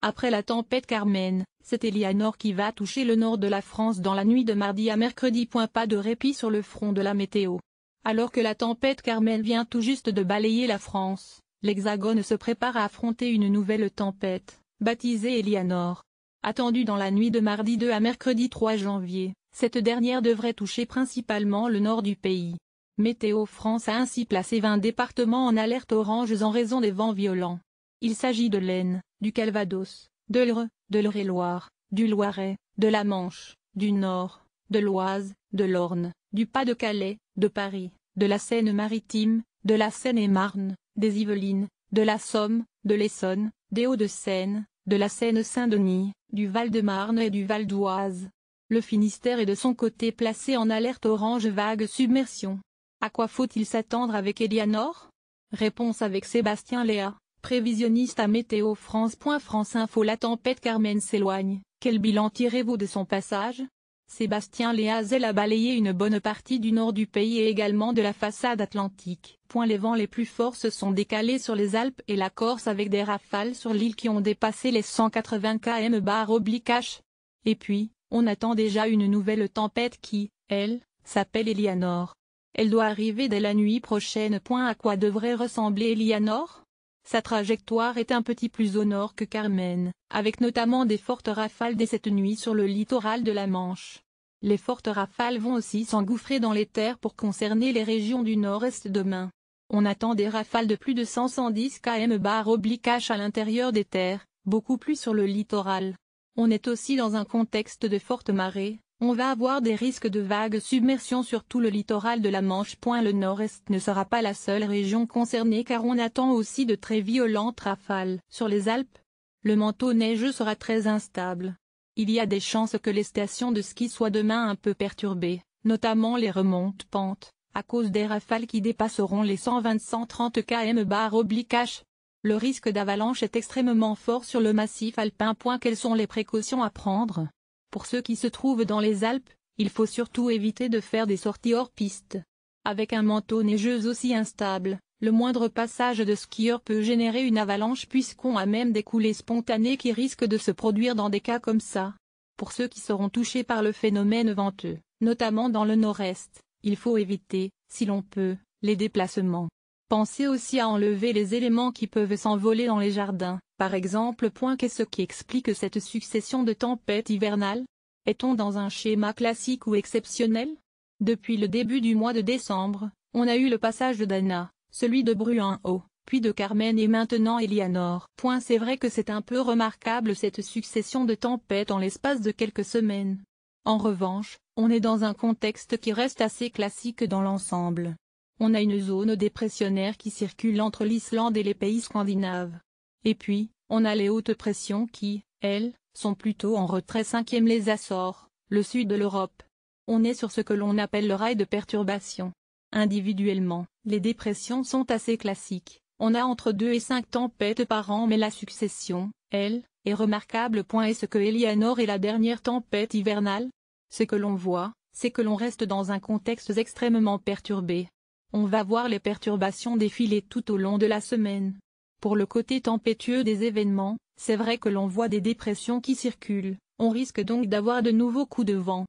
Après la tempête Carmen, c'est Eleanor qui va toucher le nord de la France dans la nuit de mardi à mercredi. Pas de répit sur le front de la météo. Alors que la tempête Carmen vient tout juste de balayer la France, l'Hexagone se prépare à affronter une nouvelle tempête, baptisée Eleanor. Attendue dans la nuit de mardi 2 à mercredi 3 janvier, cette dernière devrait toucher principalement le nord du pays. Météo France a ainsi placé 20 départements en alerte orange en raison des vents violents. Il s'agit de l'Aisne, du Calvados, de l'Eure, de l'Eure-et-Loir, du Loiret, de la Manche, du Nord, de l'Oise, de l'Orne, du Pas-de-Calais, de Paris, de la Seine-Maritime, de la Seine-et-Marne, des Yvelines, de la Somme, de l'Essonne, des Hauts-de-Seine, de la Seine-Saint-Denis, du Val-de-Marne et du Val d'Oise. Le Finistère est de son côté placé en alerte orange vague submersion. À quoi faut-il s'attendre avec Eleanor? Réponse avec Sébastien Léa, prévisionniste à Météo France. France Info. La tempête Carmen s'éloigne, quel bilan tirez-vous de son passage? Sébastien Léazel a balayé une bonne partie du nord du pays et également de la façade atlantique. Les vents les plus forts se sont décalés sur les Alpes et la Corse avec des rafales sur l'île qui ont dépassé les 180 km/h. Et puis, on attend déjà une nouvelle tempête qui, elle, s'appelle Eleanor. Elle doit arriver dès la nuit prochaine. À quoi devrait ressembler Eleanor? Sa trajectoire est un petit plus au nord que Carmen, avec notamment des fortes rafales dès cette nuit sur le littoral de la Manche. Les fortes rafales vont aussi s'engouffrer dans les terres pour concerner les régions du nord-est demain. On attend des rafales de plus de 110 km/h à l'intérieur des terres, beaucoup plus sur le littoral. On est aussi dans un contexte de forte marée. On va avoir des risques de vagues submersion sur tout le littoral de la Manche. Le nord-est ne sera pas la seule région concernée car on attend aussi de très violentes rafales. Sur les Alpes, le manteau neigeux sera très instable. Il y a des chances que les stations de ski soient demain un peu perturbées, notamment les remontes-pentes, à cause des rafales qui dépasseront les 120-130 km/h. Le risque d'avalanche est extrêmement fort sur le massif alpin. Quelles sont les précautions à prendre? Pour ceux qui se trouvent dans les Alpes, il faut surtout éviter de faire des sorties hors piste. Avec un manteau neigeux aussi instable, le moindre passage de skieur peut générer une avalanche puisqu'on a même des coulées spontanées qui risquent de se produire dans des cas comme ça. Pour ceux qui seront touchés par le phénomène venteux, notamment dans le nord-est, il faut éviter, si l'on peut, les déplacements. Pensez aussi à enlever les éléments qui peuvent s'envoler dans les jardins, par exemple. Qu'est-ce qui explique cette succession de tempêtes hivernales? Est-on dans un schéma classique ou exceptionnel? Depuis le début du mois de décembre, on a eu le passage d'Anna, celui de Bruin-Haut, puis de Carmen et maintenant Eleanor. C'est vrai que c'est un peu remarquable cette succession de tempêtes en l'espace de quelques semaines. En revanche, on est dans un contexte qui reste assez classique dans l'ensemble. On a une zone dépressionnaire qui circule entre l'Islande et les pays scandinaves. Et puis, on a les hautes pressions qui, elles, sont plutôt en retrait. 5e les Açores, le sud de l'Europe. On est sur ce que l'on appelle le rail de perturbation. Individuellement, les dépressions sont assez classiques. On a entre 2 et 5 tempêtes par an mais la succession, elle, est remarquable. Est-ce que Eleanor est la dernière tempête hivernale? Ce que l'on voit, c'est que l'on reste dans un contexte extrêmement perturbé. On va voir les perturbations défiler tout au long de la semaine. Pour le côté tempétueux des événements, c'est vrai que l'on voit des dépressions qui circulent, on risque donc d'avoir de nouveaux coups de vent.